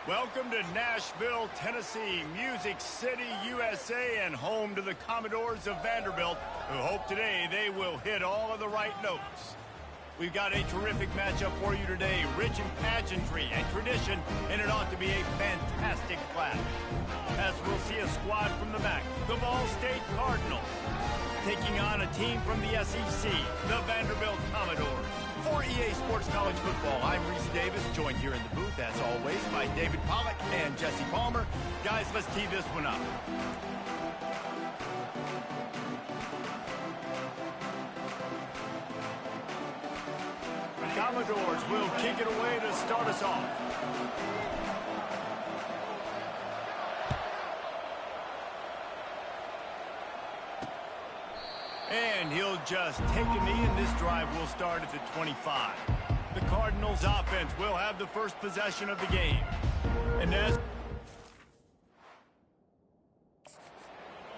Welcome to Nashville, Tennessee, Music City, USA, and home to the Commodores of Vanderbilt, who hope today they will hit all of the right notes. We've got a terrific matchup for you today, rich in pageantry and tradition, and it ought to be a fantastic clash. As we'll see a squad from the MAC, the Ball State Cardinals, taking on a team from the SEC, the Vanderbilt Commodores. For EA Sports College Football, I'm Reese Davis, joined here in the booth, as always, by David Pollack and Jesse Palmer. Guys, let's tee this one up. The Commodores will kick it away to start us off. And he'll just take a knee, and this drive will start at the 25. The Cardinals offense will have the first possession of the game. And as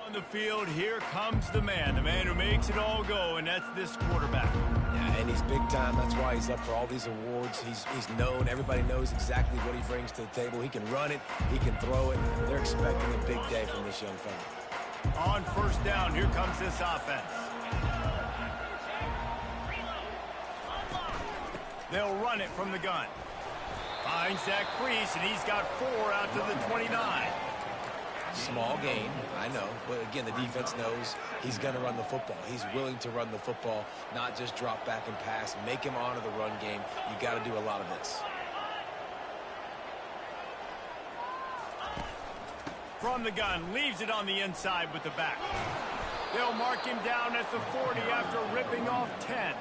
on the field, here comes the man who makes it all go, and that's this quarterback. Yeah, and he's big time. That's why he's up for all these awards. He's known. Everybody knows exactly what he brings to the table. He can run it. He can throw it. They're expecting a big day from this young fella. On first down, here comes this offense. They'll run it from the gun. Finds that crease, and he's got 4 out to the 29. Small gain, I know. But again, the defense knows he's going to run the football. He's willing to run the football, not just drop back and pass. Make him honor the run game. You got to do a lot of this. From the gun, leaves it on the inside with the back. They'll mark him down at the 40 after ripping off 10.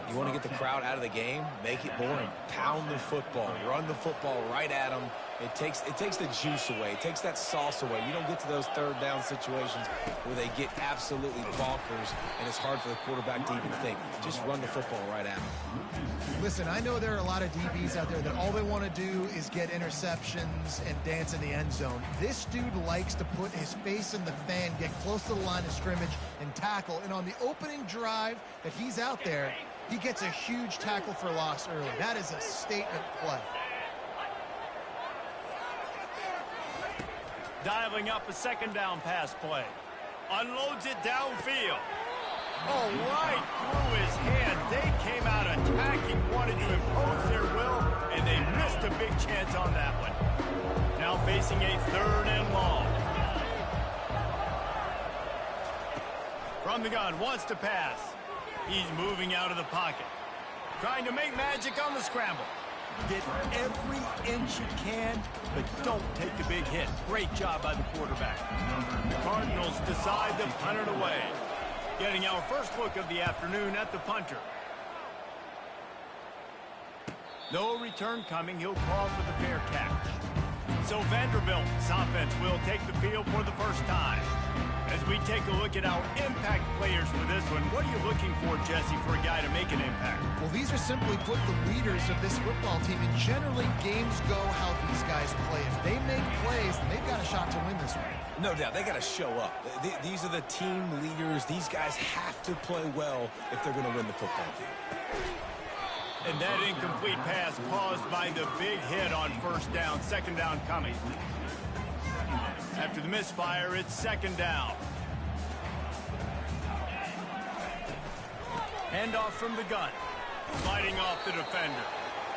You want to get the crowd out of the game? Make it boring. Pound the football. Run the football right at them. It takes the juice away. It takes that sauce away. You don't get to those third down situations where they get absolutely bonkers, and it's hard for the quarterback to even think. Just run the football right at them. Listen, I know there are a lot of DBs out there that all they want to do is get interceptions and dance in the end zone. This dude likes to put his face in the fan, get close to the line of scrimmage, and tackle. And on the opening drive that he's out there, he gets a huge tackle for loss early. That is a statement play. Dialing up a second down pass play. Unloads it downfield. Oh, right through his hand. They came out attacking, wanted to impose their will, and they missed a big chance on that one. Now facing a 3rd and long. From the gun, wants to pass. He's moving out of the pocket. Trying to make magic on the scramble. Get every inch you can, but don't take the big hit. Great job by the quarterback. The Cardinals decide to punt it away. Getting our first look of the afternoon at the punter. No return coming. He'll call for the fair catch. So Vanderbilt's offense will take the field for the first time. As we take a look at our impact players for this one, what are you looking for, Jesse, for a guy to make an impact? Well, these are simply put the leaders of this football team, and generally games go how these guys play. If they make plays, then they've got a shot to win this one. No doubt, they got to show up. These are the team leaders. These guys have to play well if they're going to win the football game. And that incomplete pass caused by the big hit on first down. Second down coming. After the misfire, it's second down. Handoff from the gun. Fighting off the defender.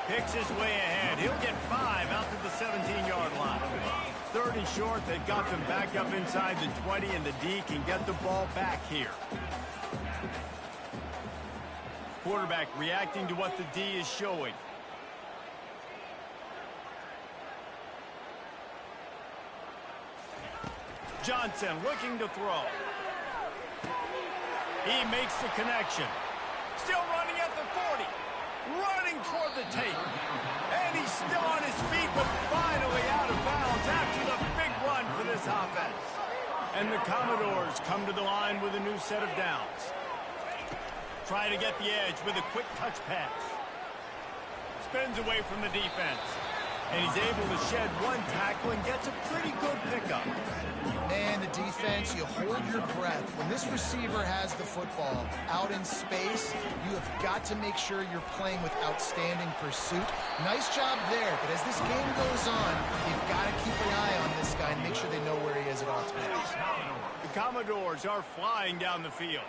Picks his way ahead. He'll get 5 out to the 17-yard line. 3rd and short. They've got them back up inside the 20, and the D can get the ball back here. Quarterback reacting to what the D is showing. Johnson looking to throw. He makes the connection. Still running at the 40. Running toward the tape. And he's still on his feet, but finally out of bounds after the big run for this offense. And the Commodores come to the line with a new set of downs. Try to get the edge with a quick touch pass. Spins away from the defense. And he's able to shed one tackle and gets a pretty good pickup. Man, the defense, you hold your breath. When this receiver has the football out in space, you have got to make sure you're playing with outstanding pursuit. Nice job there, but as this game goes on, you've got to keep an eye on this guy and make sure they know where he is at all times. The Commodores are flying down the field.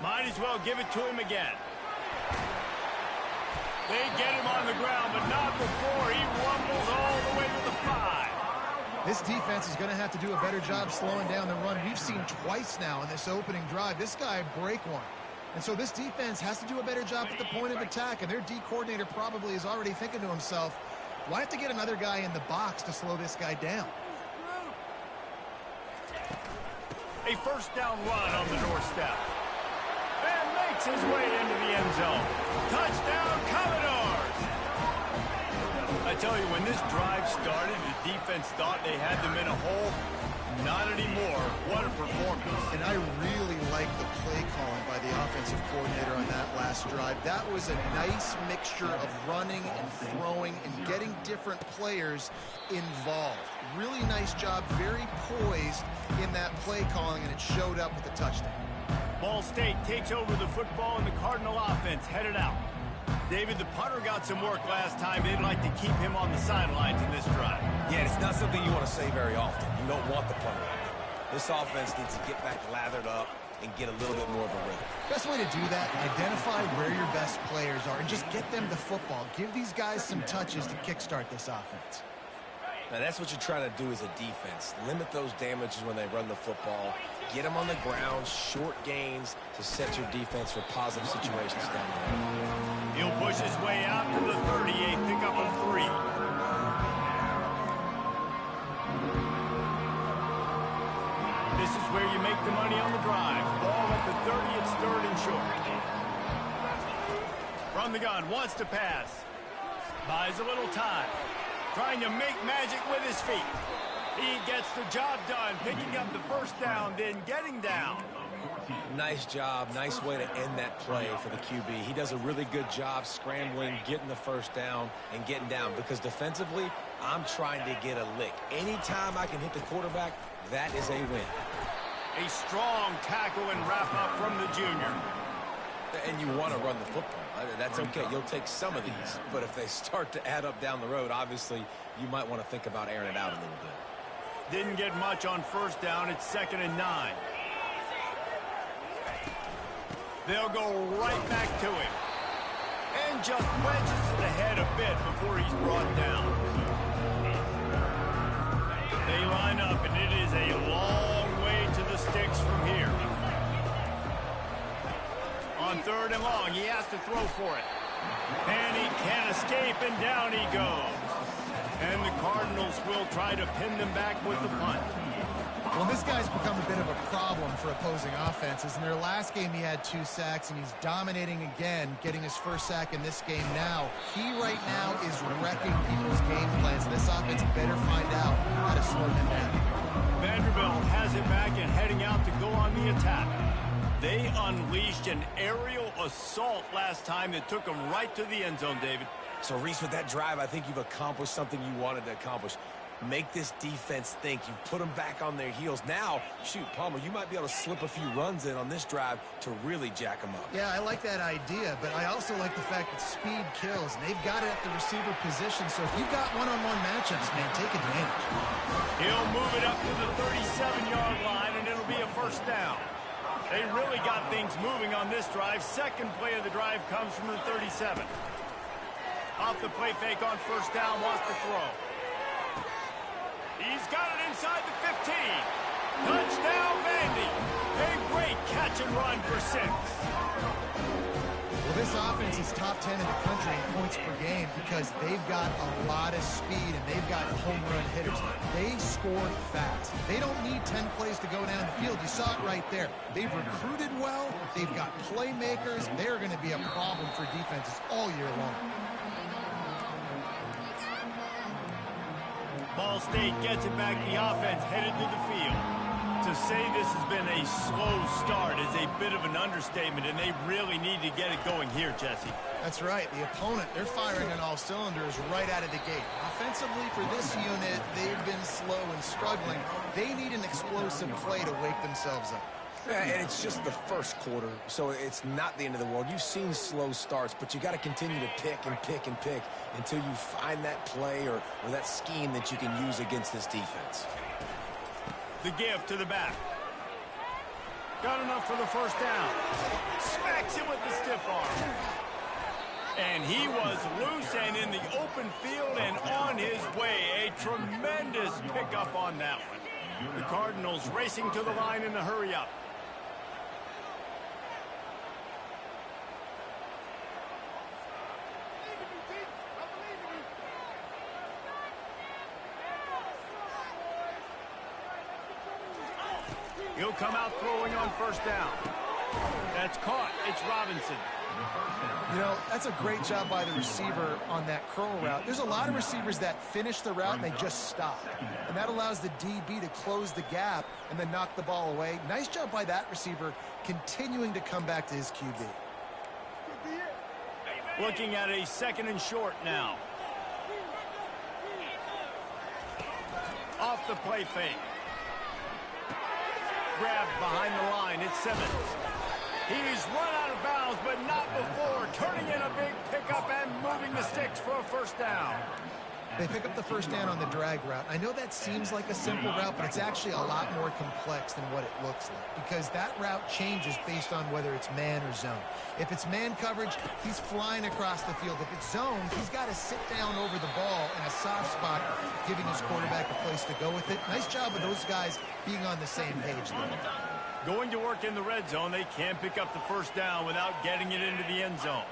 Might as well give it to him again. They get him on the ground, but not before he rumbles all the way to the 5. This defense is going to have to do a better job slowing down the run. We've seen twice now in this opening drive this guy break one. And so this defense has to do a better job at the point of attack, and their D coordinator probably is already thinking to himself, well, I have to get another guy in the box to slow this guy down. A first down run on the doorstep. And makes his way into the end zone. Touchdown, Commodores! I tell you, when this drive started, the defense thought they had them in a hole. Not anymore. What a performance. And I really like the play calling by the offensive coordinator on that last drive. That was a nice mixture of running and throwing and getting different players involved. Really nice job, very poised in that play calling, and it showed up with a touchdown. Ball State takes over the football, and the Cardinal offense headed out. David, the punter got some work last time. They'd like to keep him on the sidelines in this drive. Yeah, it's not something you want to say very often. You don't want the punter out there. This offense needs to get back lathered up and get a little bit more of a rhythm. Best way to do that, identify where your best players are and just get them the football. Give these guys some touches to kickstart this offense. Now, that's what you're trying to do as a defense. Limit those damages when they run the football. Get them on the ground, short gains to set your defense for positive situations down the road. He'll push his way out to the 38, pick up a 3. This is where you make the money on the drive. Ball at the 30, it's 3rd and short. From the gun, wants to pass. Buys a little time. Trying to make magic with his feet. He gets the job done, picking up the first down, then getting down. Nice job. Nice way to end that play for the QB. He does a really good job scrambling, getting the first down, and getting down. Because defensively, I'm trying to get a lick. Anytime I can hit the quarterback, that is a win. A strong tackle and wrap up from the junior. And you want to run the football. That's okay. You'll take some of these. But if they start to add up down the road, obviously, you might want to think about airing it out a little bit. Didn't get much on first down. It's 2nd and 9. They'll go right back to him. And just wedges it ahead a bit before he's brought down. They line up, and it is a long way to the sticks from here. On 3rd and long, he has to throw for it. And he can't escape, and down he goes. And the Cardinals will try to pin them back with the punt. Well, this guy's become a bit of a problem for opposing offenses. In their last game, he had 2 sacks, and he's dominating again, getting his first sack in this game now. He right now is wrecking people's game plans. This offense better find out how to slow him down. Vanderbilt has it back and heading out to go on the attack. They unleashed an aerial assault last time that took them right to the end zone, David. So, Reese, with that drive, I think you've accomplished something you wanted to accomplish. Make this defense think. You put them back on their heels. Now, shoot, Palmer, you might be able to slip a few runs in on this drive to really jack them up. Yeah, I like that idea, but I also like the fact that speed kills. And they've got it at the receiver position, so if you've got one-on-one matchups, man, take advantage. He'll move it up to the 37-yard line, and it'll be a first down. They really got things moving on this drive. Second play of the drive comes from the 37. Off the play fake on first down, wants to throw. He's got it inside the 15. Touchdown, Vandy. A great catch and run for 6. Well, this offense is top 10 in the country in points per game because they've got a lot of speed and they've got home run hitters. They score fast. They don't need 10 plays to go down the field. You saw it right there. They've recruited well. They've got playmakers. They're going to be a problem for defenses all year long. Ball State gets it back. The offense headed to the field. To say this has been a slow start is a bit of an understatement, and they really need to get it going here, Jesse. That's right. The opponent, they're firing on all cylinders right out of the gate. Offensively, for this unit, they've been slow and struggling. They need an explosive play to wake themselves up. Yeah, and it's just the first quarter, so it's not the end of the world. You've seen slow starts, but you got to continue to pick and pick and pick until you find that play or that scheme that you can use against this defense. The give to the back. Got enough for the first down. Smacks him with the stiff arm. And he was loose and in the open field and on his way. A tremendous pickup on that one. The Cardinals racing to the line in a hurry-up. He'll come out throwing on first down. That's caught. It's Robinson. You know, that's a great job by the receiver on that curl route. There's a lot of receivers that finish the route and they just stop. And that allows the DB to close the gap and then knock the ball away. Nice job by that receiver continuing to come back to his QB. Looking at a second and short now. Off the play fake. Grabbed behind the line. It's Simmons. He's run out of bounds, but not before. Turning in a big pickup and moving the sticks for a first down. They pick up the first down on the drag route. I know that seems like a simple route, but it's actually a lot more complex than what it looks like because that route changes based on whether it's man or zone. If it's man coverage, he's flying across the field. If it's zone, he's got to sit down over the ball in a soft spot, giving his quarterback a place to go with it. Nice job of those guys being on the same page there. Going to work in the red zone, they can't pick up the first down without getting it into the end zone.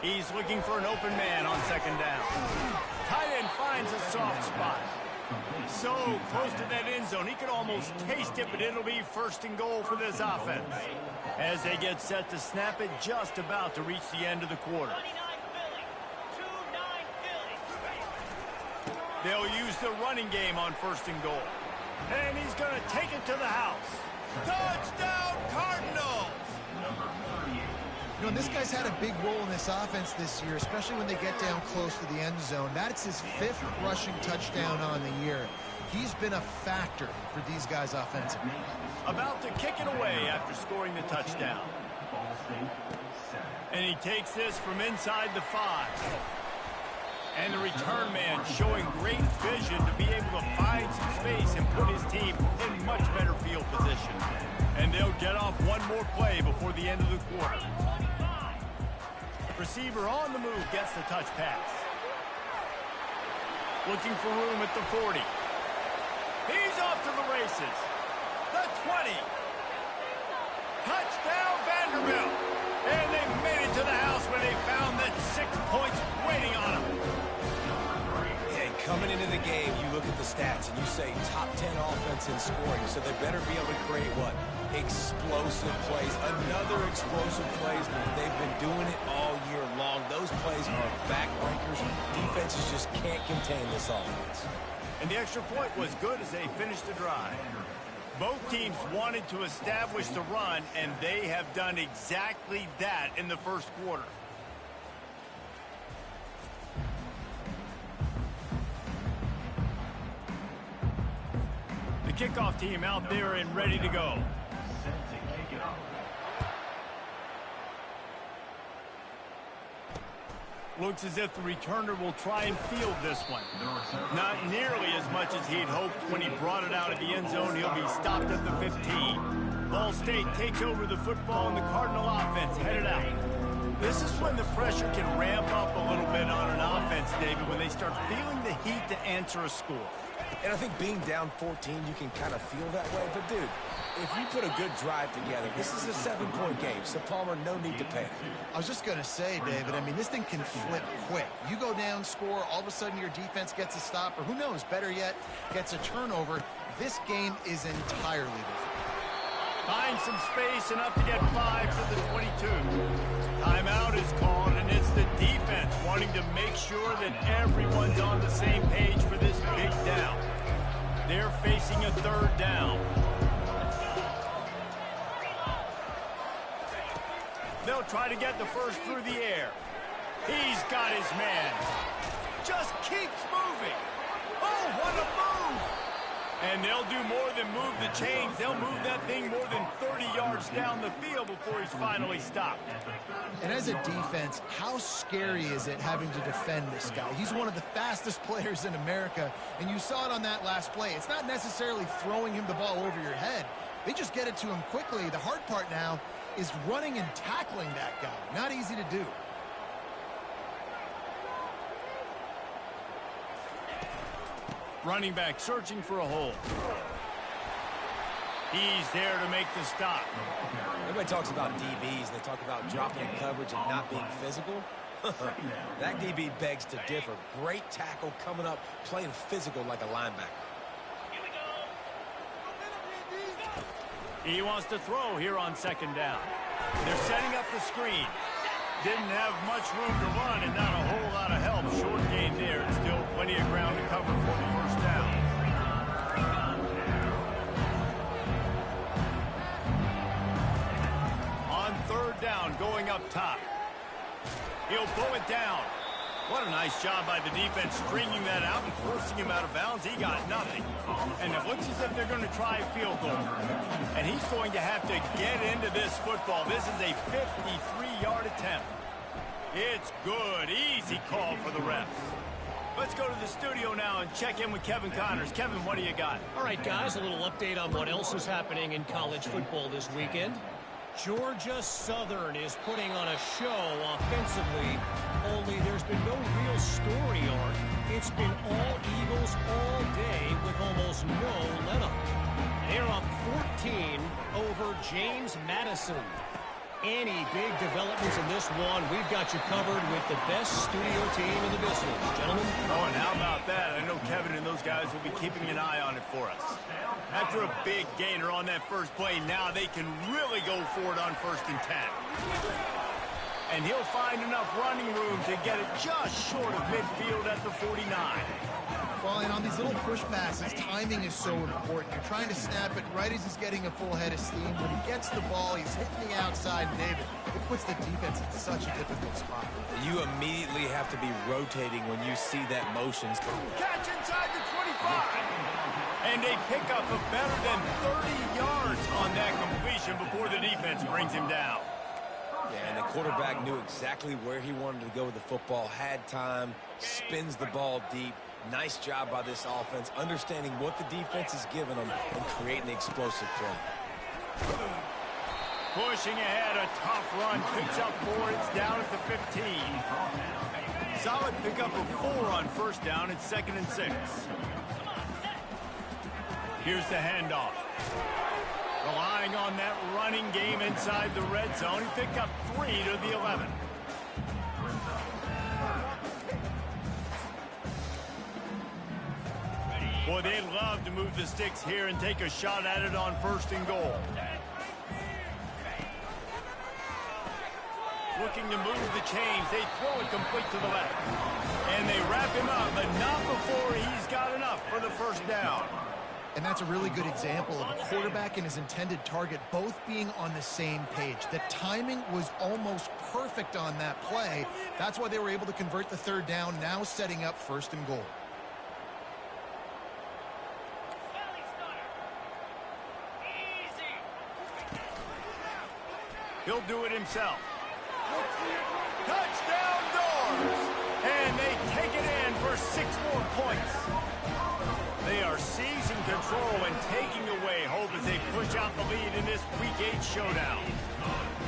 He's looking for an open man on second down. Tight end finds a soft spot. So close to that end zone, he could almost taste it, but it'll be first and goal for this offense. As they get set to snap it, just about to reach the end of the quarter. They'll use the running game on first and goal. And he's going to take it to the house. Touchdown, Cardinals! You know, this guy's had a big role in this offense this year, especially when they get down close to the end zone. That's his 5th rushing touchdown on the year. He's been a factor for these guys offensively. About to kick it away after scoring the touchdown. And he takes this from inside the 5. And the return man showing great vision to be able to find some space and put his team in much better field position. And they'll get off one more play before the end of the quarter. Receiver on the move gets the touch pass. Looking for room at the 40. He's off to the races. The 20. Touchdown, Vanderbilt. And they made it to the house where they found that 6 points waiting on them. Coming into the game, you look at the stats and you say top 10 offense in scoring, so they better be able to create what? Explosive plays. Another explosive plays. They've been doing it all year long. Those plays are backbreakers. Defenses just can't contain this offense. And the extra point was good as they finished the drive. Both teams wanted to establish the run, and they have done exactly that in the first quarter. Kickoff team out there and ready to go. Looks as if the returner will try and field this one. Not nearly as much as he'd hoped when he brought it out of the end zone. He'll be stopped at the 15. Ball State takes over the football and the Cardinal offense headed out. This is when the pressure can ramp up a little bit on an offense, David, when they start feeling the heat to answer a score. And I think being down 14, you can kind of feel that way. But, dude, if you put a good drive together, this is a 7-point game. So, Palmer, no need to panic. I was just going to say, David, I mean, this thing can flip quick. You go down, score, all of a sudden your defense gets a stop, or who knows, better yet, gets a turnover. This game is entirely different. Find some space, enough to get 5 to the 22. Timeout is called, and it's the defense wanting to make sure that everyone's on the same page for this big down. They're facing a third down. They'll try to get the first through the air. He's got his man. Just keeps moving. Oh, what a move! And they'll do more than move the chains. They'll move that thing more than 30 yards down the field before he's finally stopped. And as a defense, how scary is it having to defend this guy? He's one of the fastest players in America, and you saw it on that last play. It's not necessarily throwing him the ball over your head. They just get it to him quickly. The hard part now is running and tackling that guy. Not easy to do. Running back searching for a hole. He's there to make the stop. Everybody talks about DBs. They talk about dropping coverage and not being physical. That DB begs to differ. Great tackle coming up, playing physical like a linebacker. He wants to throw here on second down. They're setting up the screen. Didn't have much room to run and not a whole lot of help. Short gain there. It's still plenty of ground to cover for the first down. On third down, going up top. He'll pull it down. What a nice job by the defense stringing that out and forcing him out of bounds. He got nothing. And it looks as if they're going to try a field goal. And he's going to have to get into this football. This is a 53-yard attempt. It's good. Easy call for the refs. Let's go to the studio now and check in with Kevin Connors. Kevin, what do you got? All right, guys, a little update on what else is happening in college football this weekend. Georgia Southern is putting on a show offensively, only there's been no real story arc. It's been all Eagles all day with almost no let-up. They're up 14 over James Madison. Any big developments in this one, we've got you covered with the best studio team in the business. Gentlemen? Oh, and how about that? I know Kevin and those guys will be keeping an eye on it for us. After a big gainer on that first play, now they can really go for it on 1st and 10. And he'll find enough running room to get it just short of midfield at the 49. Well, and on these little push passes, timing is so important. You're trying to snap it right as he's getting a full head of steam. When he gets the ball, he's hitting the outside, David. It puts the defense in such a difficult spot. You immediately have to be rotating when you see that motion. Catch inside the 25. And they pick up a better than 30 yards on that completion before the defense brings him down. Yeah, and the quarterback knew exactly where he wanted to go with the football, had time, spins the ball deep. Nice job by this offense, understanding what the defense is giving them and creating the explosive play. Pushing ahead, a tough run, picks up 4, it's down at the 15. Solid pickup of 4 on 1st down, it's 2nd and 6. Here's the handoff. Relying on that running game inside the red zone, he picked up 3 to the 11. Boy, they'd love to move the sticks here and take a shot at it on 1st and goal. Looking to move the chains. They throw it complete to the left. And they wrap him up, but not before he's got enough for the 1st down. And that's a really good example of a quarterback and his intended target both being on the same page. The timing was almost perfect on that play. That's why they were able to convert the 3rd down, now setting up 1st and goal. He'll do it himself. Touchdown Doors! And they take it in for 6 more points. They are seizing control and taking away hope as they push out the lead in this Week 8 showdown.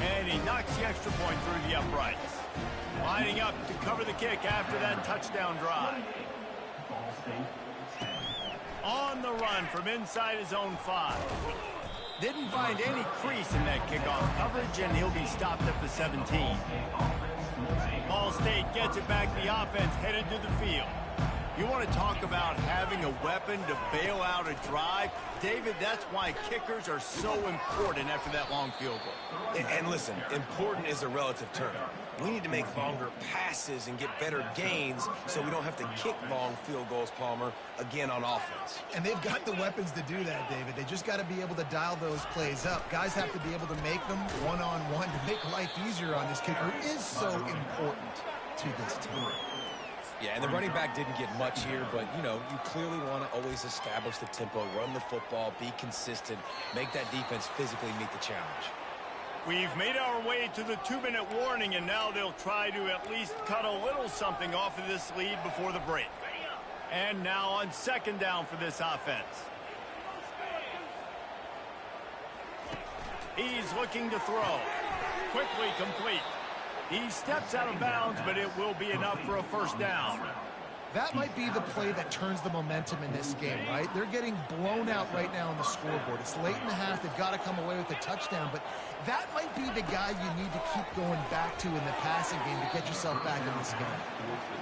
And he knocks the extra point through the uprights. Lining up to cover the kick after that touchdown drive. On the run from inside his own 5. Didn't find any crease in that kickoff coverage, and he'll be stopped at the 17. Ball State gets it back. The offense headed to the field. You want want to talk about having a weapon to bail out a drive? David, that's why kickers are so important after that long field goal. And listen, important is a relative term. We need to make longer passes and get better gains so we don't have to kick long field goals, Palmer, again on offense. And they've got the weapons to do that, David. They just got to be able to dial those plays up. Guys have to be able to make them one-on-one to make life easier on this kicker, who is so important to this team. Yeah, and the running back didn't get much here, but, you know, you clearly want to always establish the tempo, run the football, be consistent, make that defense physically meet the challenge. We've made our way to the 2-minute warning, and now they'll try to at least cut a little something off of this lead before the break. And now on second down for this offense. He's looking to throw. Quickly complete. He steps out of bounds, but it will be enough for a first down. That might be the play that turns the momentum in this game, right? They're getting blown out right now on the scoreboard. It's late in the half. They've got to come away with a touchdown, but that might be the guy you need to keep going back to in the passing game to get yourself back in this game.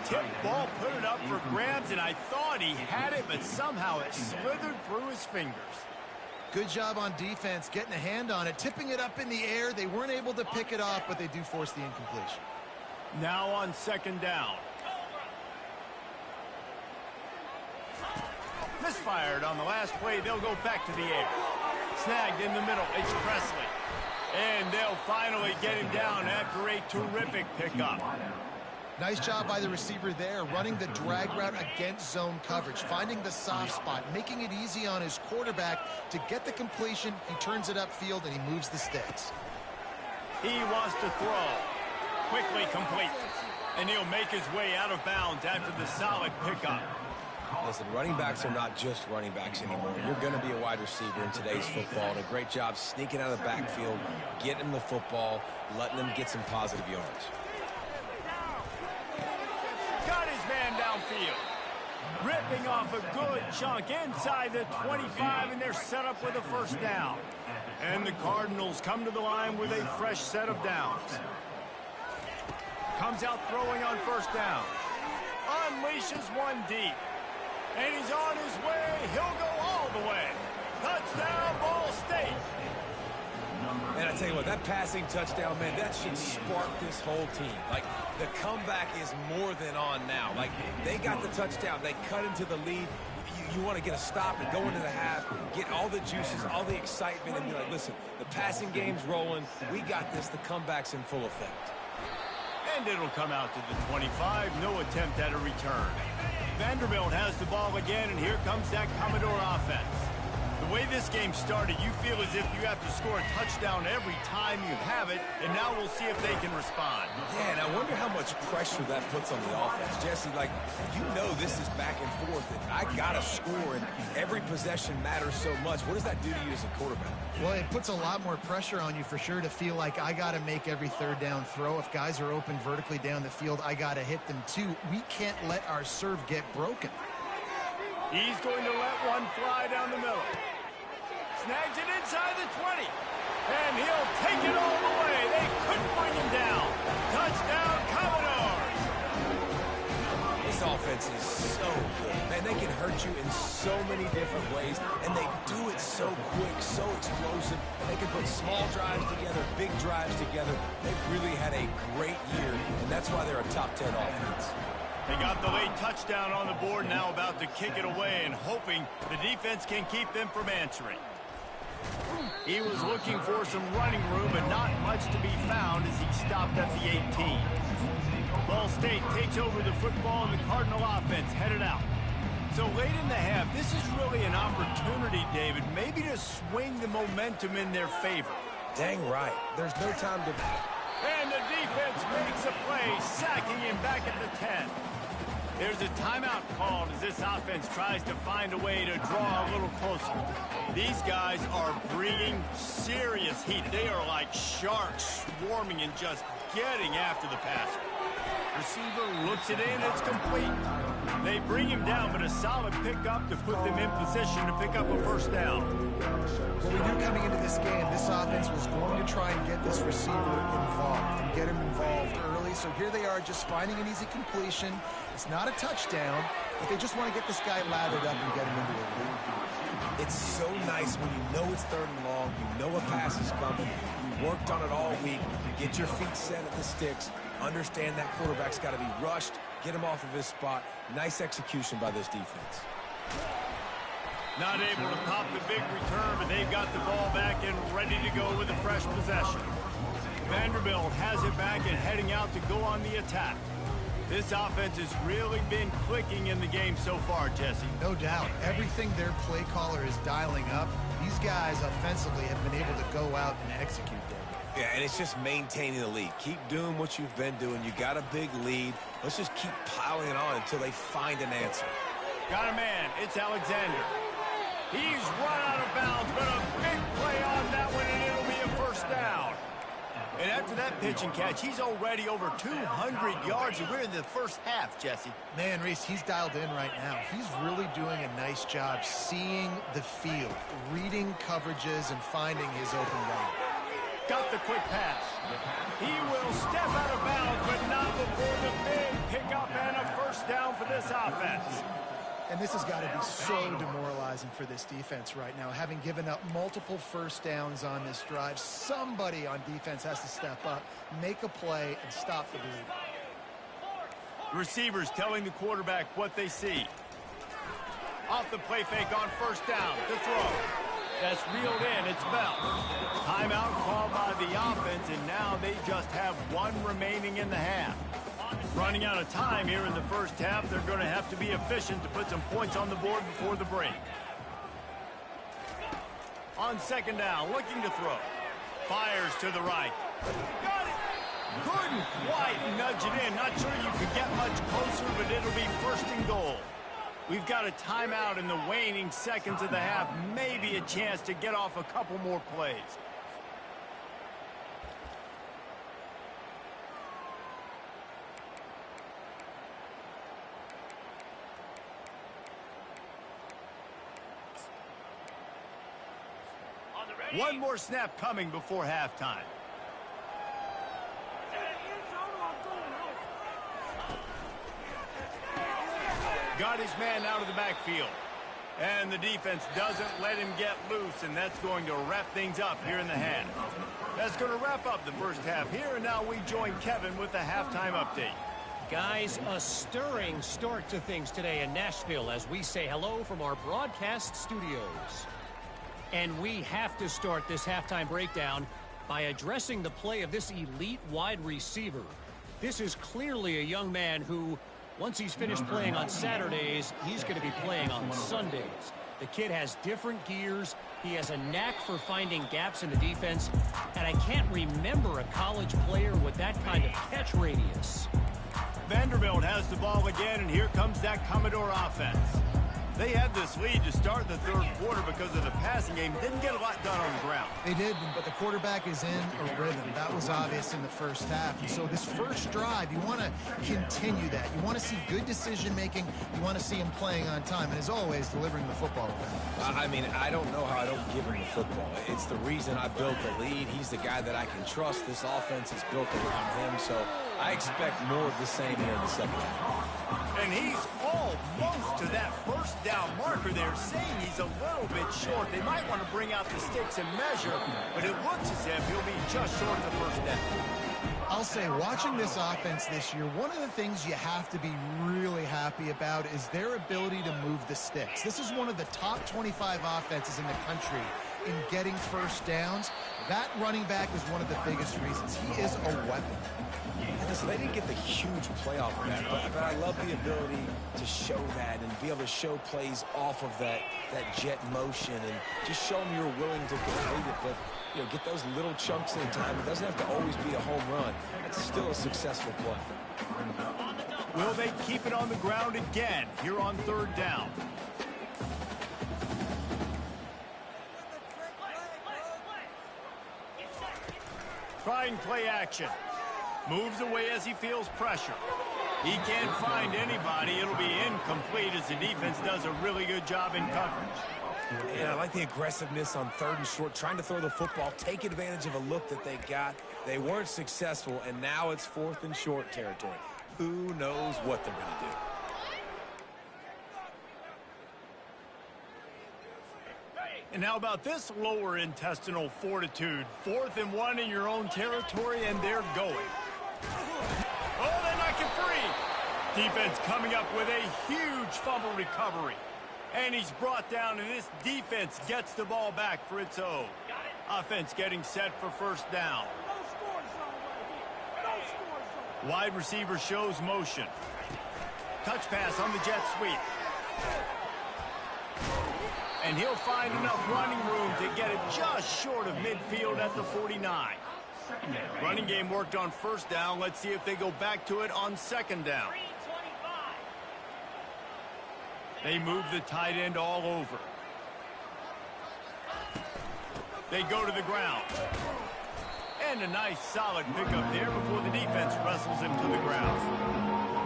Tip ball, put it up for grabs, and I thought he had it, but somehow it slithered through his fingers. Good job on defense, getting a hand on it, tipping it up in the air. They weren't able to pick it off, but they do force the incompletion. Now on second down. Misfired on the last play. They'll go back to the air. Snagged in the middle. It's Presley. And they'll finally get him down after a terrific pickup. Nice job by the receiver there, running the drag route against zone coverage, finding the soft spot, making it easy on his quarterback to get the completion. He turns it upfield, and he moves the sticks. He wants to throw. Quickly complete. And he'll make his way out of bounds after the solid pickup. Listen, running backs are not just running backs anymore. You're going to be a wide receiver in today's football. And a great job sneaking out of the backfield, getting him the football, letting him get some positive yards. Got his man downfield. Ripping off a good chunk inside the 25, and they're set up with a first down. And the Cardinals come to the line with a fresh set of downs. Comes out throwing on first down. Unleashes one deep. And he's on his way. He'll go all the way. Touchdown, Ball State. And I tell you what, that passing touchdown, man, that should spark this whole team. Like, the comeback is more than on now. Like, they got the touchdown. They cut into the lead. You want to get a stop and go into the half, get all the juices, all the excitement, and be like, listen, the passing game's rolling. We got this. The comeback's in full effect. And it'll come out to the 25. No attempt at a return. Vanderbilt has the ball again, and here comes that Commodore offense. The way this game started, you feel as if you have to score a touchdown every time you have it, and now we'll see if they can respond. Yeah, and I wonder how much pressure that puts on the offense. Jesse, like, you know this is back and forth, and I got to score, and every possession matters so much. What does that do to you as a quarterback? Well, it puts a lot more pressure on you for sure to feel like I got to make every third down throw. If guys are open vertically down the field, I got to hit them too. We can't let our serve get broken. He's going to let one fly down the middle. Snags it inside the 20. And he'll take it all the way. They couldn't bring him down. Touchdown, Commodores. This offense is so good. Man, they can hurt you in so many different ways, and they do it so quick, so explosive. They can put small drives together, big drives together. They've really had a great year, and that's why they're a top 10 offense. They got the late touchdown on the board, now about to kick it away and hoping the defense can keep them from answering. He was looking for some running room, but not much to be found as he stopped at the 18. Ball State takes over the football, and the Cardinal offense headed out. So late in the half, this is really an opportunity, David, maybe to swing the momentum in their favor. Dang right. There's no time to... And the defense makes a play, sacking him back at the 10. There's a timeout called as this offense tries to find a way to draw a little closer. These guys are bringing serious heat. They are like sharks swarming and just getting after the passer. Receiver looks it in, it's complete. They bring him down, but a solid pickup to put them in position to pick up a first down. Well, we knew coming into this game, this offense was going to try and get this receiver involved and get him involved early. So here they are just finding an easy completion. It's not a touchdown, but they just want to get this guy lathered up and get him into a lead. It's so nice when you know it's 3rd and long, you know a pass is coming, you worked on it all week, get your feet set at the sticks, understand that quarterback's got to be rushed, get him off of his spot. Nice execution by this defense. Not able to pop the big return, but they've got the ball back and ready to go with a fresh possession. Vanderbilt has it back and heading out to go on the attack. This offense has really been clicking in the game so far, Jesse. No doubt. Everything their play caller is dialing up, these guys offensively have been able to go out and execute that. Yeah, and it's just maintaining the lead. Keep doing what you've been doing. You got a big lead. Let's just keep piling it on until they find an answer. Got a man. It's Alexander. He's run out of bounds, but a big play on that one, and it'll be a first down. And after that pitch and catch, he's already over 200 yards, and we're in the first half, Jesse. Man, Reese, he's dialed in right now. He's really doing a nice job seeing the field, reading coverages, and finding his open guy. Got the quick pass. He will step out of bounds, but not before the big pickup and a first down for this offense. And this has got to be so demoralizing for this defense right now. Having given up multiple first downs on this drive, somebody on defense has to step up, make a play, and stop the bleeding. Receivers telling the quarterback what they see. Off the play fake on first down to throw. That's reeled in. It's Bell. Timeout called by the offense, and now they just have one remaining in the half. Running out of time here in the first half, they're going to have to be efficient to put some points on the board before the break. On second down, looking to throw. Fires to the right. Got it! Couldn't quite nudge it in. Not sure you could get much closer, but it'll be first and goal. We've got a timeout in the waning seconds of the half. Maybe a chance to get off a couple more plays. One more snap coming before halftime. Got his man out of the backfield. And the defense doesn't let him get loose, and that's going to wrap things up here in the half. That's going to wrap up the first half here, and now we join Kevin with the halftime update. Guys, a stirring start to things today in Nashville as we say hello from our broadcast studios. And we have to start this halftime breakdown by addressing the play of this elite wide receiver. This is clearly a young man who, once he's finished playing on Saturdays, he's going to be playing on Sundays. The kid has different gears. He has a knack for finding gaps in the defense. And I can't remember a college player with that kind of catch radius. Vanderbilt has the ball again, and here comes that Commodore offense. They had this lead to start the third quarter because of the passing game. Didn't get a lot done on the ground. They did, but the quarterback is in a rhythm. That was obvious in the first half. And so this first drive, you want to continue that. You want to see good decision-making. You want to see him playing on time. And as always, delivering the football. I mean, I don't know how I don't give him the football. It's the reason I built the lead. He's the guy that I can trust. This offense is built around him. So I expect more of the same here in the second half. And he's almost to that first down marker there, saying he's a little bit short. They might want to bring out the sticks and measure, but it looks as if he'll be just short of the first down. I'll say, watching this offense this year, one of the things you have to be really happy about is their ability to move the sticks. This is one of the top 25 offenses in the country in getting first downs. That running back is one of the biggest reasons. He is a weapon. Listen, they didn't get the huge play off of that, but I love the ability to show that and be able to show plays off of that jet motion and just show them you're willing to complete it. But, you know, get those little chunks in time. It doesn't have to always be a home run. It's still a successful play. Will they keep it on the ground again here on third down? Trying play action. Moves away as he feels pressure. He can't find anybody. It'll be incomplete as the defense does a really good job in coverage. Yeah, I like the aggressiveness on third and short, trying to throw the football, take advantage of a look that they got. They weren't successful, and now it's fourth and short territory. Who knows what they're going to do? And how about this lower intestinal fortitude? 4th and 1 in your own territory, and they're going. Oh, they knock it free. Defense coming up with a huge fumble recovery. And he's brought down, and this defense gets the ball back for its own. Offense getting set for first down. Wide receiver shows motion. Touch pass on the jet sweep. And he'll find enough running room to get it just short of midfield at the 49. Running game worked on first down. Let's see if they go back to it on second down. They move the tight end all over. They go to the ground. And a nice solid pickup there before the defense wrestles him to the ground.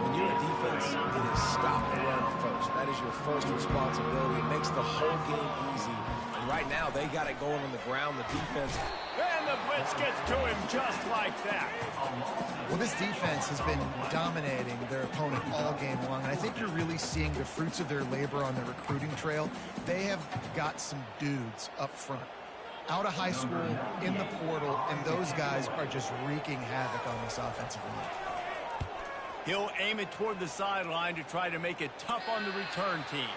When you're a defense, it is stop the run first. That is your first responsibility. It makes the whole game easy. And right now, they got it going on the ground. The defense. And the blitz gets to him just like that. Well, this defense has been dominating their opponent all game long, and I think you're really seeing the fruits of their labor on the recruiting trail. They have got some dudes up front, out of high school, in the portal, and those guys are just wreaking havoc on this offensive line. He'll aim it toward the sideline to try to make it tough on the return team.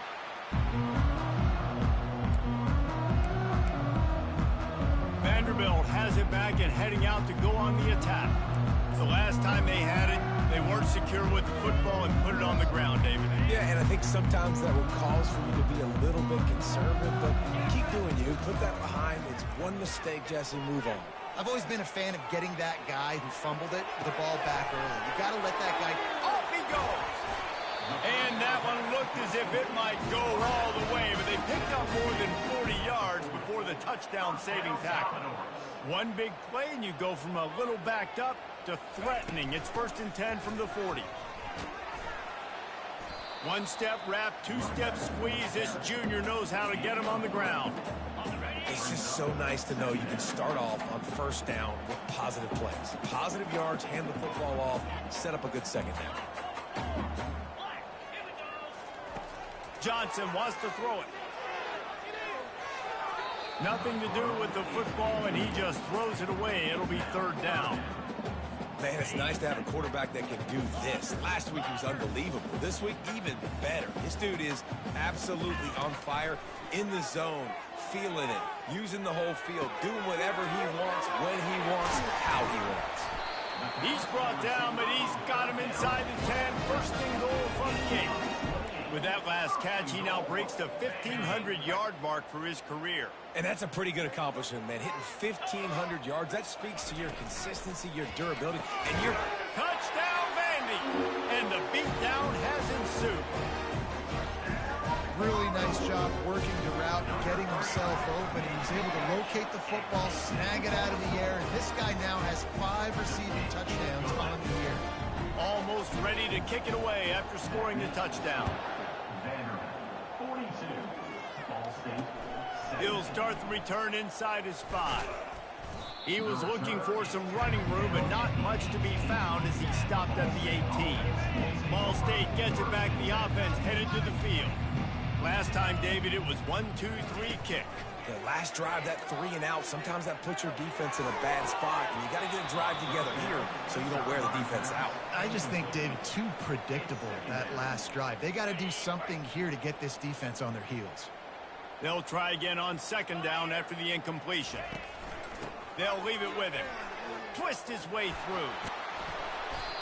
Vanderbilt has it back and heading out to go on the attack. The last time they had it, they weren't secure with the football and put it on the ground, David. Yeah, and I think sometimes that will cause for you to be a little bit conservative, but keep doing you. Put that behind. It's one mistake, Jesse. Move on. I've always been a fan of getting that guy who fumbled it, the ball back early. You got to let that guy. Off he goes. And that one looked as if it might go all the way, but they picked up more than 40 yards before the touchdown-saving tackle. One big play, and you go from a little backed up to threatening. It's 1st and 10 from the 40. One-step wrap, two-step squeeze. This junior knows how to get him on the ground. It's just so nice to know you can start off on first down with positive plays. Positive yards, hand the football off, set up a good second down. Johnson wants to throw it. Nothing to do with the football, and he just throws it away. It'll be 3rd down. Man, it's nice to have a quarterback that can do this. Last week he was unbelievable. This week, even better. This dude is absolutely on fire, in the zone, feeling it, using the whole field, doing whatever he wants, when he wants, how he wants. He's brought down, but he's got him inside the 10. 1st and goal from the 8. With that last catch, he now breaks the 1,500-yard mark for his career. And that's a pretty good accomplishment, man. Hitting 1,500 yards, that speaks to your consistency, your durability, and your... Touchdown, Vandy! And the beatdown has ensued. Really nice job working the route and getting himself open. He was able to locate the football, snag it out of the air, and this guy now has 5 receiving touchdowns on the year. Almost ready to kick it away after scoring the touchdown. He'll start the return inside his 5. He was looking for some running room, but not much to be found as he stopped at the 18. Ball State gets it back. The offense headed to the field. Last time, David, it was 1-2-3 kick. The last drive, that 3 and out, sometimes that puts your defense in a bad spot, and you got to get a drive together here so you don't wear the defense out. I just think, David, too predictable, that last drive. They got to do something here to get this defense on their heels. They'll try again on second down after the incompletion. They'll leave it with him. Twist his way through.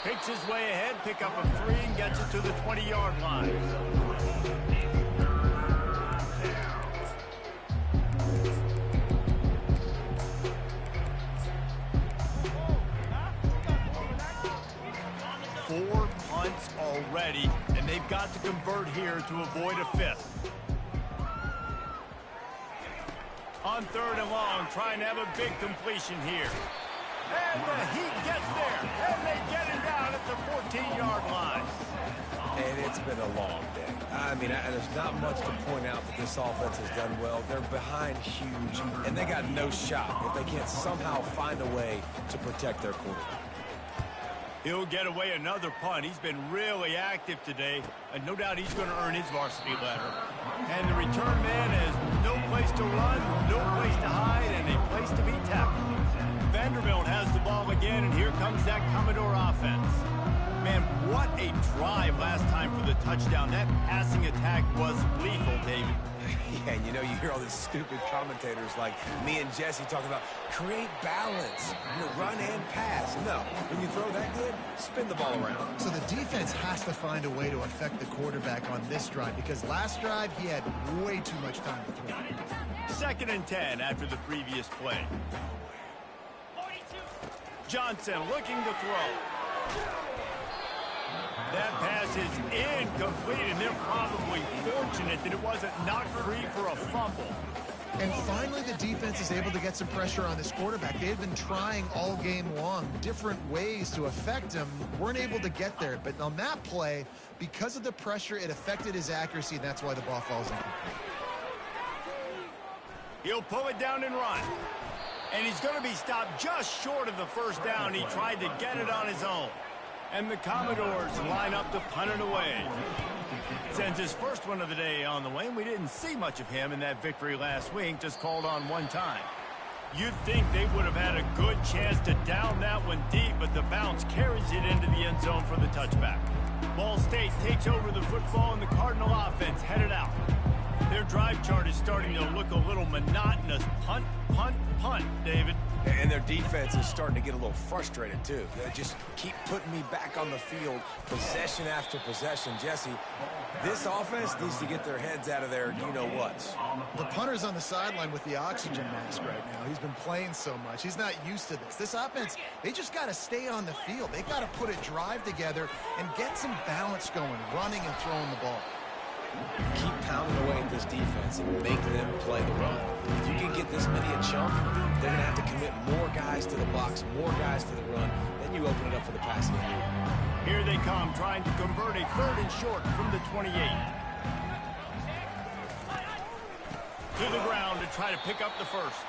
Picks his way ahead, pick up a 3, and gets it to the 20-yard line. Four punts already, and they've got to convert here to avoid a 5th. On 3rd and long, trying to have a big completion here. And the Heat gets there, and they get it down at the 14-yard line. And it's been a long day. I mean, there's not much to point out that this offense has done well. They're behind huge, and they got no shot if they can't somehow find a way to protect their quarterback. He'll get away another punt. He's been really active today, and no doubt he's going to earn his varsity letter. And the return man has no place to run, no place to hide, and a place to be tackled. Vanderbilt has the ball again, and here comes that Commodore offense. Man, what a drive last time for the touchdown. That passing attack was lethal, David. Yeah, and you know, you hear all these stupid commentators like me and Jesse talking about create balance, run and pass. No, when you throw that good, spin the ball around. So the defense has to find a way to affect the quarterback on this drive, because last drive he had way too much time to throw. 2nd and 10 after the previous play. Johnson looking to throw. That pass is incomplete, and they're probably fortunate that it wasn't knocked free for a fumble. And finally, the defense is able to get some pressure on this quarterback. They've been trying all game long different ways to affect him. Weren't able to get there. But on that play, because of the pressure, it affected his accuracy, and that's why the ball falls incomplete. He'll pull it down and run. And he's going to be stopped just short of the first down. He tried to get it on his own. And the Commodores line up to punt it away. Sends his first one of the day on the way, and we didn't see much of him in that victory last week, just called on one time. You'd think they would have had a good chance to down that one deep, but the bounce carries it into the end zone for the touchback. Ball State takes over the football, and the Cardinal offense headed out. Their drive chart is starting to look a little monotonous. Punt, punt, punt, David. And their defense is starting to get a little frustrated, too. They just keep putting me back on the field, possession after possession. Jesse, this offense needs to get their heads out of their you-know-whats. The punter's on the sideline with the oxygen mask right now. He's been playing so much. He's not used to this. This offense, they just got to stay on the field. They got to put a drive together and get some balance going, running and throwing the ball. Keep pounding away at this defense and make them play the run. If you can get this many a chunk, they're going to have to commit more guys to the box, more guys to the run. Then you open it up for the passing game. Here they come, trying to convert a 3rd and short from the 28. To the ground to try to pick up the first.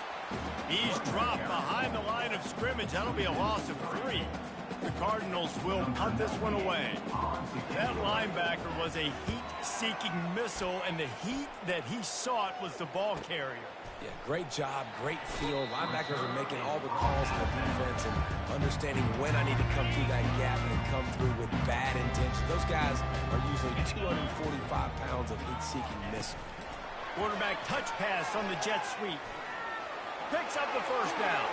He's dropped behind the line of scrimmage. That'll be a loss of 3. The Cardinals will punt this one away. That linebacker was a heat-seeking missile, and the heat that he sought was the ball carrier. Yeah, great job, great feel. Linebackers are making all the calls in the defense and understanding when I need to come through that gap and come through with bad intention. Those guys are usually 245 pounds of heat-seeking missile. Quarterback touch pass on the jet sweep. Picks up the first down.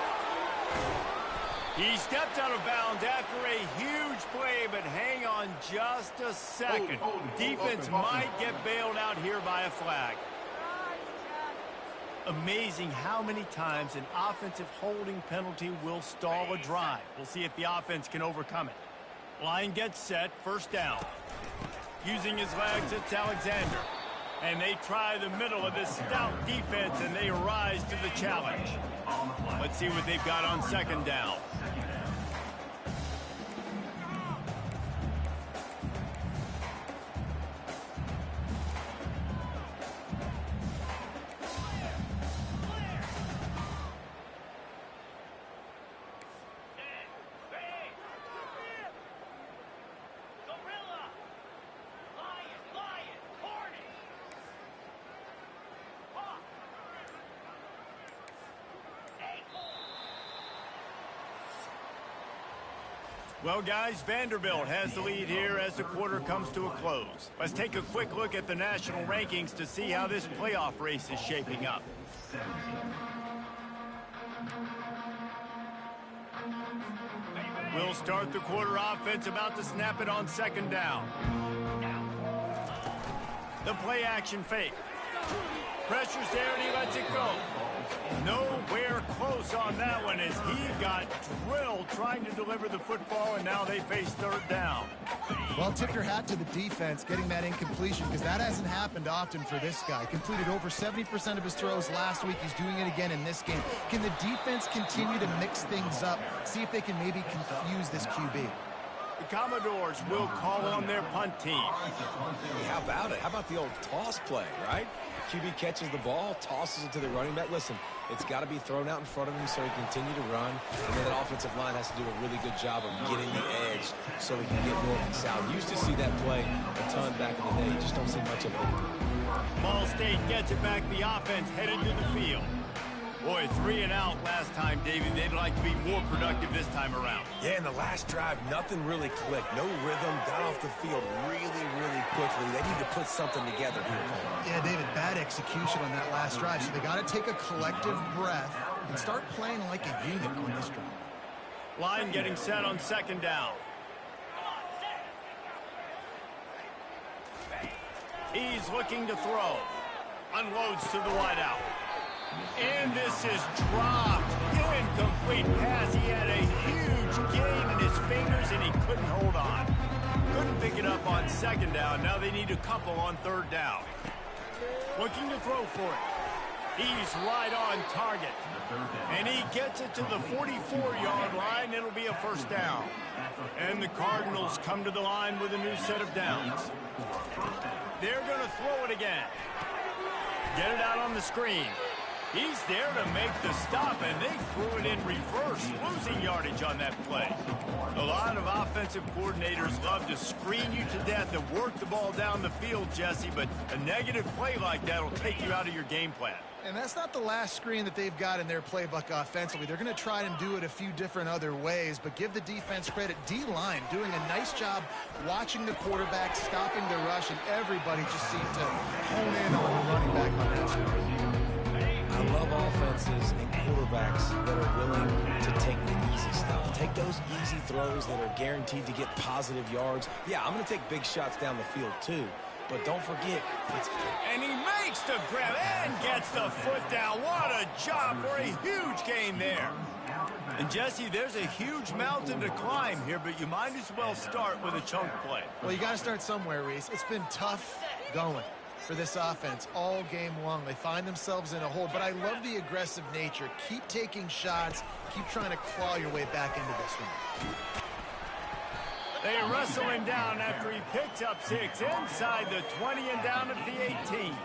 He stepped out of bounds after a huge play, but hang on just a second. Defense might get bailed out here by a flag. Amazing how many times an offensive holding penalty will stall a drive. We'll see if the offense can overcome it. Line gets set, first down. Using his legs, it's Alexander. And they try the middle of this stout defense, and they rise to the challenge. Let's see what they've got on 2nd down. Well, guys, Vanderbilt has the lead here as the quarter comes to a close. Let's take a quick look at the national rankings to see how this playoff race is shaping up. We'll start the quarter offense, about to snap it on 2nd down. The play action fake. Pressure's there and he lets it go. Nowhere close on that one as he got drilled trying to deliver the football, and now they face 3rd down. Well, tip your hat to the defense getting that incompletion, because that hasn't happened often for this guy. Completed over 70% of his throws last week. He's doing it again in this game. Can the defense continue to mix things up, see if they can maybe confuse this QB? The Commodores will call on their punt team. Hey, how about it? How about the old toss play, right? QB catches the ball, tosses it to the running back. Listen, it's got to be thrown out in front of him so he can continue to run. And then that offensive line has to do a really good job of getting the edge so he can get north and south. Used to see that play a ton back in the day. Just don't see much of it anymore. Ball State gets it back. The offense headed to the field. Boy, 3 and out last time, Davey. They'd like to be more productive this time around. Yeah, in the last drive, nothing really clicked. No rhythm, got off the field really, really quickly. They need to put something together here. Yeah, David, bad execution on that last drive. So they got to take a collective breath and start playing like a unit on this drive. Line getting set on second down. He's looking to throw. Unloads to the wideout. And this is dropped. Incomplete pass. He had a huge gain in his fingers, and he couldn't hold on. Couldn't pick it up on second down. Now they need a couple on third down. Looking to throw for it. He's right on target. And he gets it to the 44-yard line. It'll be a first down. And the Cardinals come to the line with a new set of downs. They're going to throw it again. Get it out on the screen. He's there to make the stop, and they threw it in reverse, losing yardage on that play. A lot of offensive coordinators love to screen you to death and work the ball down the field, Jesse, but a negative play like that will take you out of your game plan. And that's not the last screen that they've got in their playbook offensively. They're going to try and do it a few different other ways, but give the defense credit. D-line doing a nice job watching the quarterback, stopping the rush, and everybody just seemed to hone in on the running back on that screen. I love offenses and quarterbacks that are willing to take the easy stuff. Take those easy throws that are guaranteed to get positive yards. Yeah, I'm going to take big shots down the field too. But don't forget, and he makes the grab and gets the foot down. What a job for a huge gain there. And, Jesse, there's a huge mountain to climb here, but you might as well start with a chunk play. Well, you got to start somewhere, Reese. It's been tough going for this offense all game long. They find themselves in a hole, but I love the aggressive nature. Keep taking shots. Keep trying to claw your way back into this one. They wrestle him down after he picks up 6 inside the 20 and down at the 18.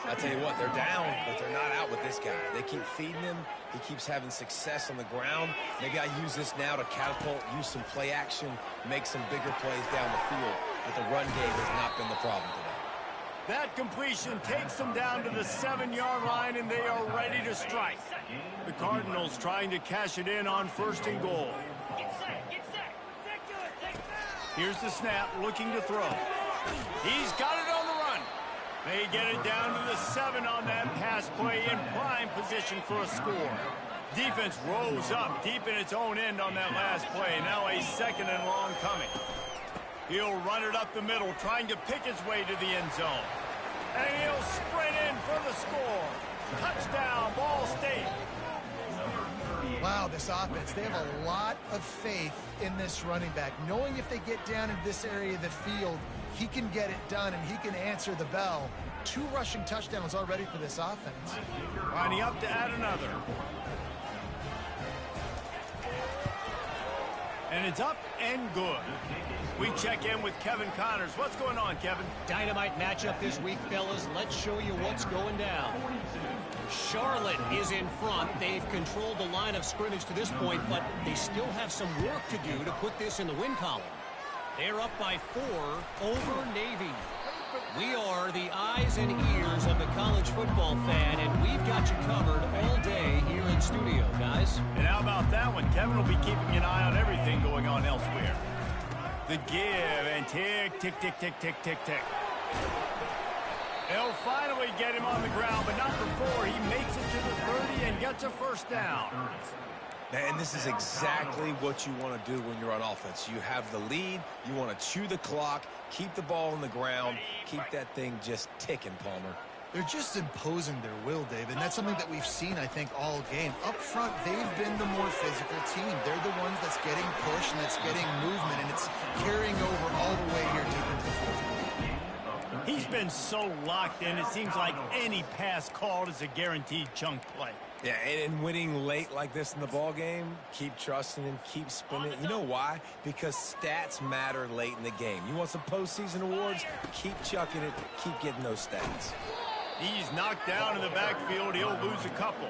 I tell you what, they're down, but they're not out with this guy. They keep feeding him. He keeps having success on the ground. Maybe I use this now to catapult, use some play action, make some bigger plays down the field. But the run game has not been the problem today. That completion takes them down to the 7-yard line, and they are ready to strike. The Cardinals trying to cash it in on 1st and goal. Here's the snap, looking to throw. He's got it on the run. They get it down to the 7 on that pass play in prime position for a score. Defense rose up deep in its own end on that last play. Now a 2nd and long coming. He'll run it up the middle, trying to pick his way to the end zone. And he'll sprint in for the score. Touchdown, Ball State. Wow, this offense, they have a lot of faith in this running back, knowing if they get down in this area of the field, he can get it done and he can answer the bell. 2 rushing touchdowns already for this offense. Lining up to add another. And it's up and good. We check in with Kevin Connors. What's going on, Kevin? Dynamite matchup this week, fellas. Let's show you what's going down. Charlotte is in front. They've controlled the line of scrimmage to this point, but they still have some work to do to put this in the win column. They're up by 4 over Navy. We are the eyes and ears of the college football fan, and we've got you covered all day here in studio, guys. And how about that one? Kevin will be keeping an eye on everything going on elsewhere. The give and tick, tick, tick, tick, tick, tick, tick. They'll finally get him on the ground, but not before he makes it to the 30 and gets a first down. And this is exactly what you want to do when you're on offense. You have the lead. You want to chew the clock, keep the ball on the ground, keep that thing just ticking, Palmer. They're just imposing their will, David, and that's something that we've seen, I think, all game. Up front, they've been the more physical team. They're the ones that's getting pushed and that's getting movement, and it's carrying over all the way here deep into the fourth quarter. He's been so locked in, it seems like any pass called is a guaranteed chunk play. Yeah, and winning late like this in the ball game, keep trusting and keep spinning. You know why? Because stats matter late in the game. You want some postseason awards? Keep chucking it. Keep getting those stats. He's knocked down in the backfield. He'll lose a couple.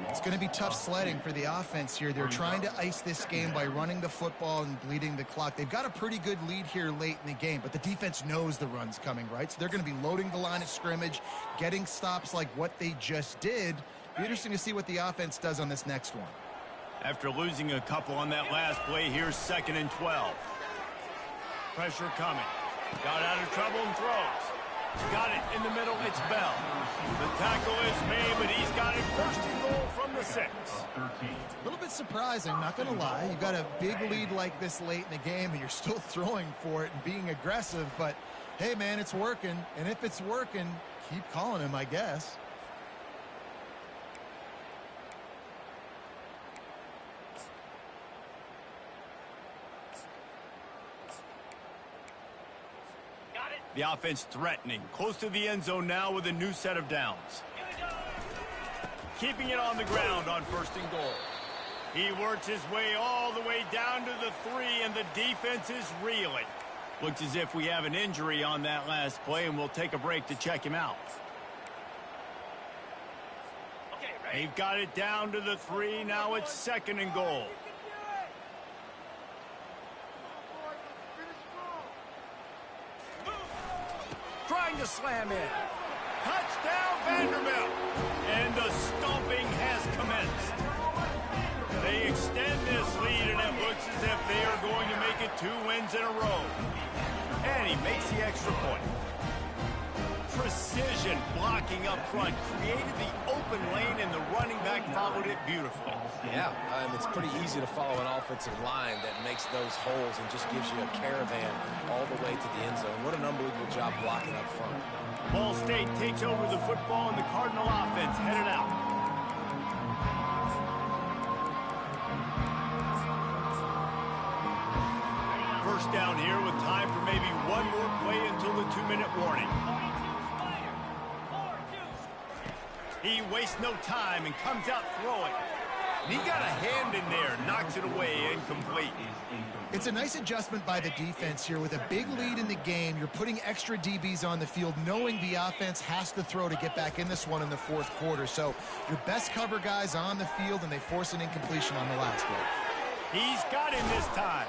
It's going to be tough sledding for the offense here. They're trying to ice this game by running the football and bleeding the clock. They've got a pretty good lead here late in the game, but the defense knows the run's coming, right? So they're going to be loading the line of scrimmage, getting stops like what they just did. Be interesting to see what the offense does on this next one. After losing a couple on that last play, here's 2nd and 12. Pressure coming. Got out of trouble and throws. Got it in the middle. It's Bell. The tackle is made, but he's got it 1st and goal from the 6. A little bit surprising, not going to lie. You've got a big lead like this late in the game, and you're still throwing for it and being aggressive. But, hey, man, it's working. And if it's working, keep calling him, I guess. The offense threatening. Close to the end zone now with a new set of downs. Keeping it on the ground on 1st and goal. He works his way all the way down to the 3, and the defense is reeling. Looks as if we have an injury on that last play, and we'll take a break to check him out. They've got it down to the 3. Now it's 2nd and goal. Trying to slam in. Touchdown, Vanderbilt. And the stomping has commenced. They extend this lead, and it looks as if they are going to make it 2 wins in a row. And he makes the extra point. Precision blocking up front created the open lane, and the running back followed it beautifully. Yeah, it's pretty easy to follow an offensive line that makes those holes and just gives you a caravan all the way to the end zone. What an unbelievable job blocking up front. Ball State takes over the football, and the Cardinal offense headed out. First down here with time for maybe one more play until the 2-minute warning. He wastes no time and comes out throwing. And he got a hand in there, knocks it away, incomplete. It's a nice adjustment by the defense here. With a big lead in the game, you're putting extra DBs on the field, knowing the offense has to throw to get back in this one in the 4th quarter. So your best cover guys on the field, and they force an incompletion on the last one. He's got him this time.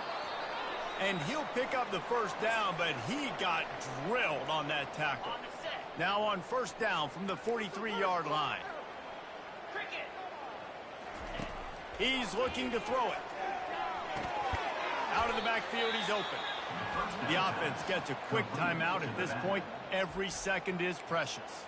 And he'll pick up the 1st down, but he got drilled on that tackle. Now on 1st down from the 43-yard line. He's looking to throw it. Out of the backfield, he's open. The offense gets a quick timeout. At this point, every second is precious.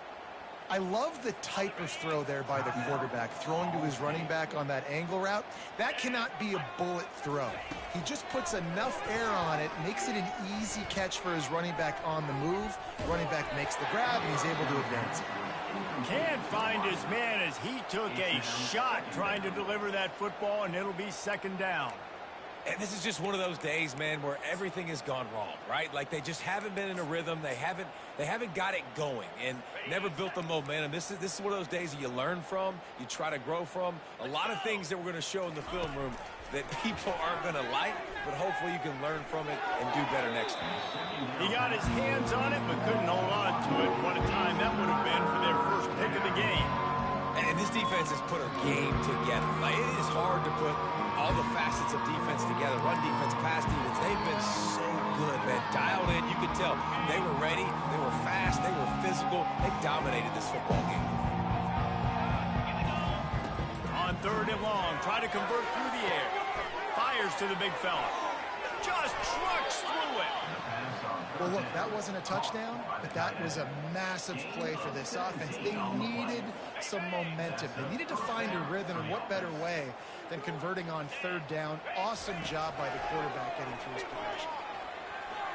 I love the type of throw there by the quarterback, throwing to his running back on that angle route. That cannot be a bullet throw. He just puts enough air on it, makes it an easy catch for his running back on the move. Running back makes the grab, and he's able to advance it. Can't find his man as he took a shot trying to deliver that football, and it'll be 2nd down. And this is just one of those days, man, where everything has gone wrong, right? Like they just haven't been in a rhythm. They haven't got it going and never built the momentum. This is one of those days that you learn from, you try to grow from. A lot of things that we're going to show in the film room that people aren't going to like, but hopefully you can learn from it and do better next time. He got his hands on it, but couldn't hold on to it. What a time that would have been for their 1st pick of the game. And this defense has put a game together. Like, it is hard to put all the facets of defense together. Run defense, pass defense. They've been so good, man. Dialed in. You could tell they were ready. They were fast. They were physical. They dominated this football game. On 3rd and long, try to convert through the air. Fires to the big fella. Just trucks through it. Well, look, that wasn't a touchdown, but that was a massive play for this offense. They needed some momentum. They needed to find a rhythm, and what better way than converting on 3rd down. Awesome job by the quarterback getting through his progression.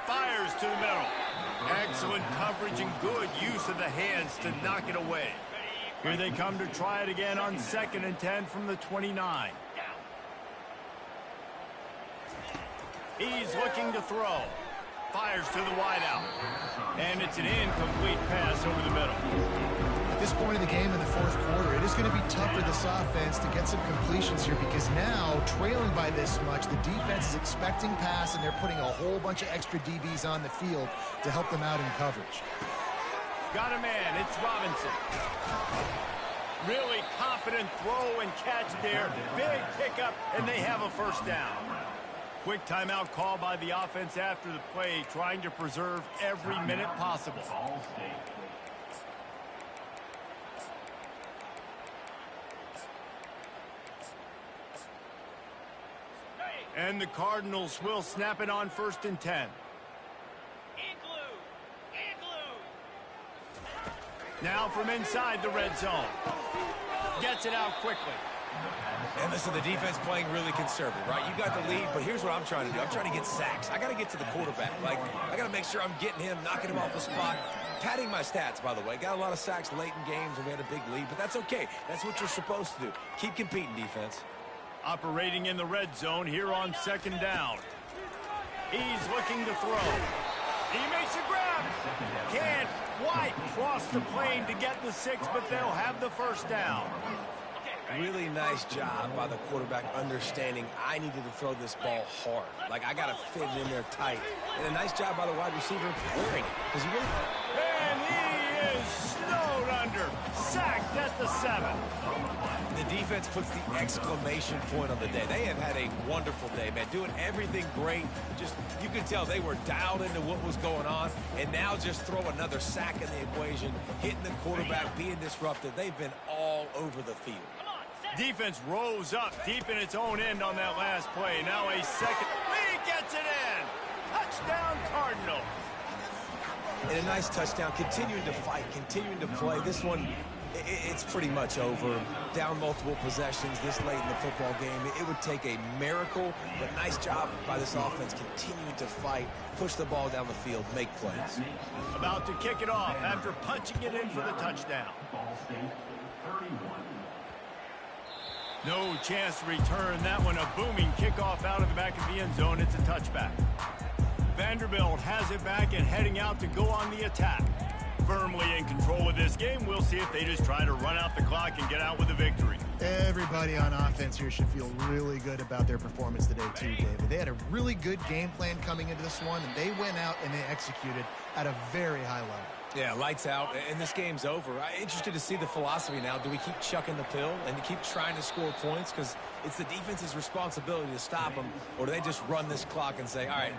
Fires to the middle. Excellent coverage and good use of the hands to knock it away. Here they come to try it again on 2nd and 10 from the 29. He's looking to throw. Fires to the wideout. And it's an incomplete pass over the middle. At this point in the game in the fourth quarter, it is going to be tough for this offense to get some completions here because now, trailing by this much, the defense is expecting pass, and they're putting a whole bunch of extra DBs on the field to help them out in coverage. Got a man. It's Robinson. Really confident throw and catch there. Big pickup, and they have a first down. Quick timeout call by the offense after the play, trying to preserve every minute possible. And the Cardinals will snap it on 1st and 10. Now from inside the red zone. Gets it out quickly. And listen, the defense playing really conservative, right? You got the lead, but here's what I'm trying to do. I'm trying to get sacks. I got to get to the quarterback. Like, I got to make sure I'm getting him, knocking him off the spot. Padding my stats, by the way. Got a lot of sacks late in games when we had a big lead, but that's okay. That's what you're supposed to do. Keep competing, defense. Operating in the red zone here on 2nd down. He's looking to throw. He makes a grab. Can't quite cross the plane to get the 6, but they'll have the first down. Really nice job by the quarterback understanding I needed to throw this ball hard. Like, I got to fit it in there tight. And a nice job by the wide receiver wearing it. Because he really... And he is snowed under. Sacked at the 7. The defense puts the exclamation point on the day. They have had a wonderful day, man. Doing everything great. Just, you could tell they were dialed into what was going on. And now just throw another sack in the equation. Hitting the quarterback, being disruptive. They've been all over the field. Defense rose up deep in its own end on that last play. Now a second. He gets it in. Touchdown, Cardinals. And a nice touchdown. Continuing to fight, continuing to play. This one, it's pretty much over. Down multiple possessions this late in the football game. It would take a miracle, but nice job by this offense continuing to fight, push the ball down the field, make plays. About to kick it off after punching it in for the touchdown. No chance to return that one. A booming kickoff out of the back of the end zone. It's a touchback. Vanderbilt has it back and heading out to go on the attack. Firmly in control of this game. We'll see if they just try to run out the clock and get out with a victory. Everybody on offense here should feel really good about their performance today too, David. They had a really good game plan coming into this one, and they went out and they executed at a very high level. Yeah, lights out, and this game's over. I'm interested to see the philosophy now. Do we keep chucking the pill and to keep trying to score points? Because it's the defense's responsibility to stop them, or do they just run this clock and say, all right,